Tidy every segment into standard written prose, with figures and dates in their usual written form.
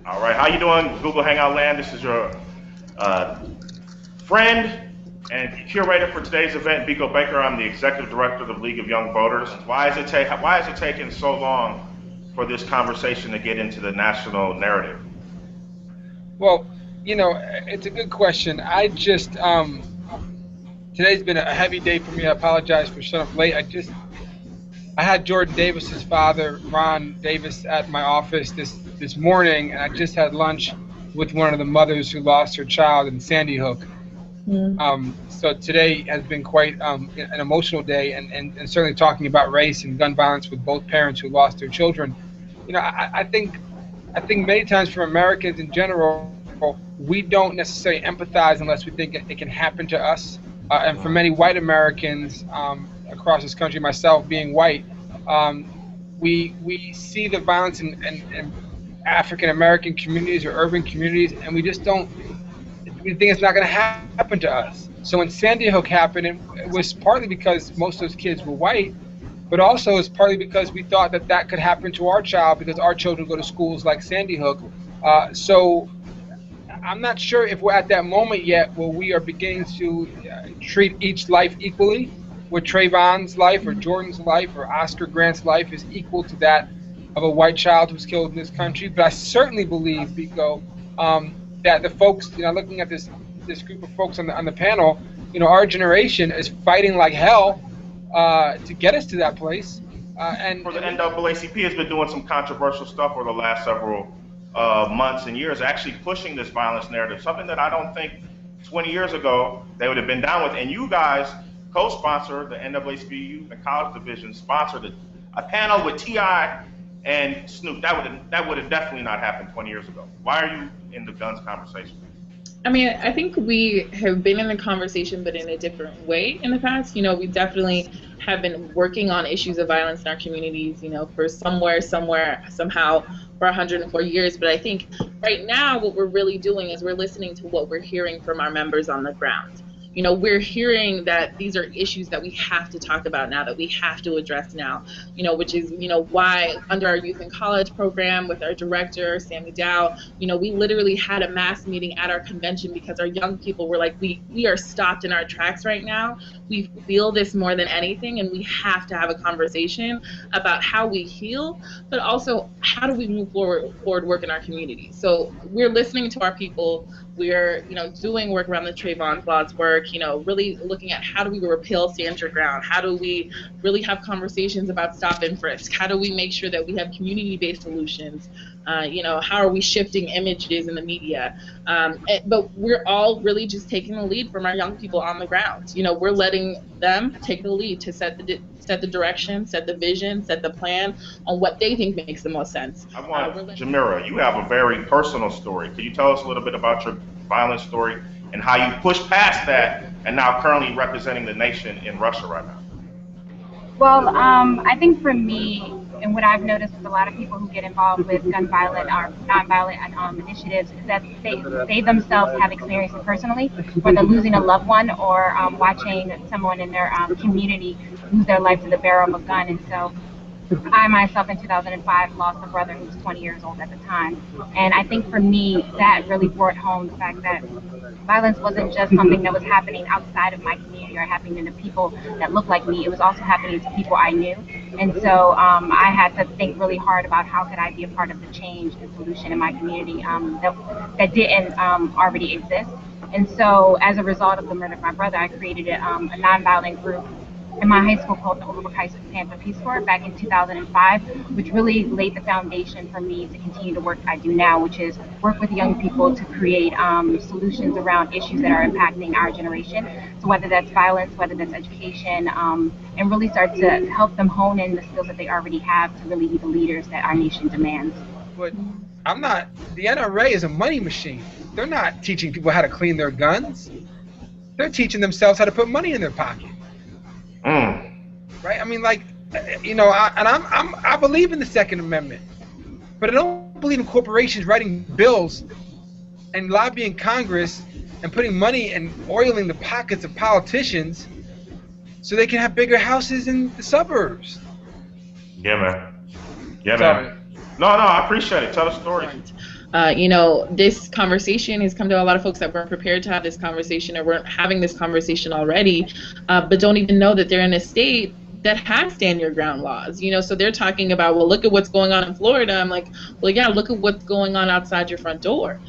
All right, how you doing, Google Hangout land? This is your friend and curator for today's event, Biko Baker. I'm the executive director of the League of Young Voters. Why is it taking so long for this conversation to get into the national narrative? Well, you know, it's a good question. I just today's been a heavy day for me. I apologize for showing up late. I had Jordan Davis's father, Ron Davis, at my office this morning, and I just had lunch with one of the mothers who lost her child in Sandy Hook. So today has been quite an emotional day, and certainly talking about race and gun violence with both parents who lost their children. You know, I think many times for Americans in general, we don't necessarily empathize unless we think it can happen to us. And for many white Americans across this country, myself being white, we see the violence in African American communities or urban communities, and we just don't. We think it's not going to happen to us. So when Sandy Hook happened, it was partly because most of those kids were white, but also it's partly because we thought that could happen to our child because our children go to schools like Sandy Hook. So I'm not sure if we're at that moment yet where we are beginning to treat each life equally, where Trayvon's life or Jordan's life or Oscar Grant's life is equal to that of a white child who's killed in this country. But I certainly believe, Biko, that the folks, you know, looking at this group of folks on the panel, you know, our generation is fighting like hell to get us to that place. And for the NAACP has been doing some controversial stuff over the last several months and years, actually pushing this violence narrative, something that I don't think 20 years ago they would have been down with. And you guys co-sponsor, the NAACP Youth and College Division sponsored a panel with T.I. and Snoop. That would have definitely not happened 20 years ago. Why are you in the guns conversation? I mean, I think we have been in the conversation, but in a different way in the past. You know, we definitely have been working on issues of violence in our communities, you know, for somehow for 104 years. But I think right now what we're really doing is we're listening to what we're hearing from our members on the ground. You know, we're hearing that these are issues that we have to talk about now, that we have to address now, you know, which is, you know, why under our youth and college program with our director, Sammy Dow, you know, we literally had a mass meeting at our convention because our young people were like, we are stopped in our tracks right now. We feel this more than anything, and we have to have a conversation about how we heal, but also how do we move forward work in our community. So we're listening to our people. We're, you know, doing work around the Trayvon Laws work, you know, really looking at how do we repeal stand your ground? How do we really have conversations about stop and frisk? How do we make sure that we have community-based solutions? You know, how are we shifting images in the media? But we're all really just taking the lead from our young people on the ground. You know, we're letting them take the lead to set the direction, set the vision, set the plan on what they think makes the most sense. I want Jamira, you have a very personal story. Could you tell us a little bit about your violent story and how you pushed past that and now currently representing the nation in Russia right now? Well, I think for me, and what I've noticed with a lot of people who get involved with gun violent or nonviolent initiatives is that they themselves have experienced it personally, whether losing a loved one or watching someone in their community lose their life to the barrel of a gun. And so I myself in 2005 lost a brother who was 20 years old at the time. And I think for me, that really brought home the fact that violence wasn't just something that was happening outside of my community or happening to people that looked like me. It was also happening to people I knew. And so I had to think really hard about how could I be a part of the change and solution in my community that didn't already exist. And so as a result of the murder of my brother, I created a nonviolent group in my high school called the Overbrook High School Sanford Peace Corps back in 2005, which really laid the foundation for me to continue the work I do now, which is work with young people to create solutions around issues that are impacting our generation. So whether that's violence, whether that's education, and really start to help them hone in the skills that they already have to really be the leaders that our nation demands. But the NRA is a money machine. They're not teaching people how to clean their guns. They're teaching themselves how to put money in their pocket. Right? I mean, like, you know, I believe in the Second Amendment, but I don't believe in corporations writing bills and lobbying Congress and putting money and oiling the pockets of politicians so they can have bigger houses in the suburbs. Yeah, man. Yeah, Sorry. man. No, I appreciate it. Tell the story. You know, this conversation has come to a lot of folks that weren't prepared to have this conversation or weren't having this conversation already, but don't even know that they're in a state that has stand your ground laws. You know, so they're talking about, well, look at what's going on in Florida. I'm like, well, yeah, look at what's going on outside your front door.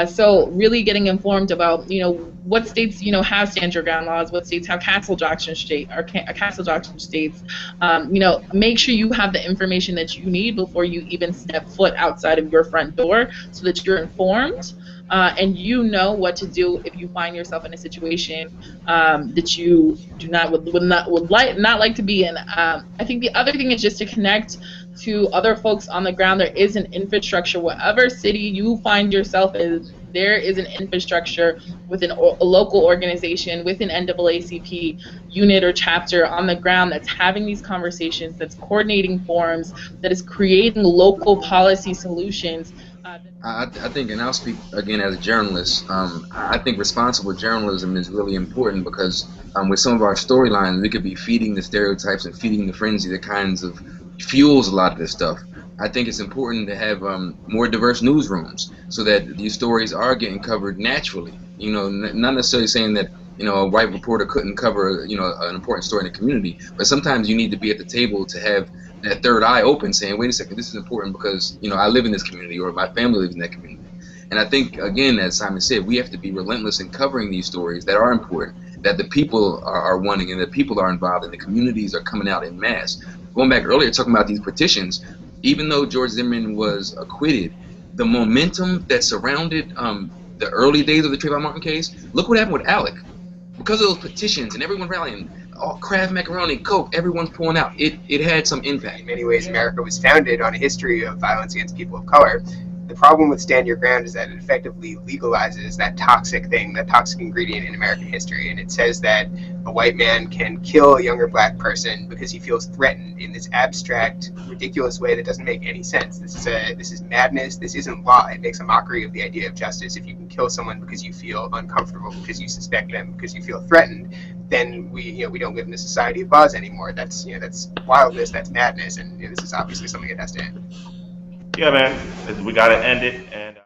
So really getting informed about, you know, what states, you know, have stand your ground laws, what states have castle doctrine states. You know, make sure you have the information that you need before you even step foot outside of your front door, so that you're informed. And you know what to do if you find yourself in a situation that you do not would like to be in. I think the other thing is just to connect to other folks on the ground. There is an infrastructure, whatever city you find yourself in. There is an infrastructure within a local organization, with an NAACP unit or chapter on the ground that's having these conversations, that's coordinating forums, that is creating local policy solutions. I think, and I'll speak again as a journalist, I think responsible journalism is really important, because with some of our storylines, we could be feeding the stereotypes and feeding the frenzy that kinds of fuels a lot of this stuff. I think it's important to have more diverse newsrooms, so that these stories are getting covered naturally. You know, not necessarily saying that, you know, a white reporter couldn't cover, you know, an important story in the community, but sometimes you need to be at the table to have that third eye open, saying, wait a second, this is important because, you know, I live in this community, or my family lives in that community. And I think, again, as Simon said, we have to be relentless in covering these stories that are important, that the people are wanting, and that people are involved, and the communities are coming out in mass. Going back earlier, talking about these petitions, even though George Zimmerman was acquitted, the momentum that surrounded the early days of the Trayvon Martin case, look what happened with Alec. Because of those petitions and everyone rallying, all Kraft macaroni, Coke, everyone's pulling out. It had some impact. In many ways, America was founded on a history of violence against people of color. The problem with Stand Your Ground is that it effectively legalizes that toxic thing, that toxic ingredient in American history, and it says that a white man can kill a younger black person because he feels threatened in this abstract, ridiculous way that doesn't make any sense. This is madness. This isn't law. It makes a mockery of the idea of justice. If you can kill someone because you feel uncomfortable, because you suspect them, because you feel threatened, then we don't live in a society of laws anymore. That's wildness. That's madness, and this is obviously something that has to end. Yeah, man, we got to end it. And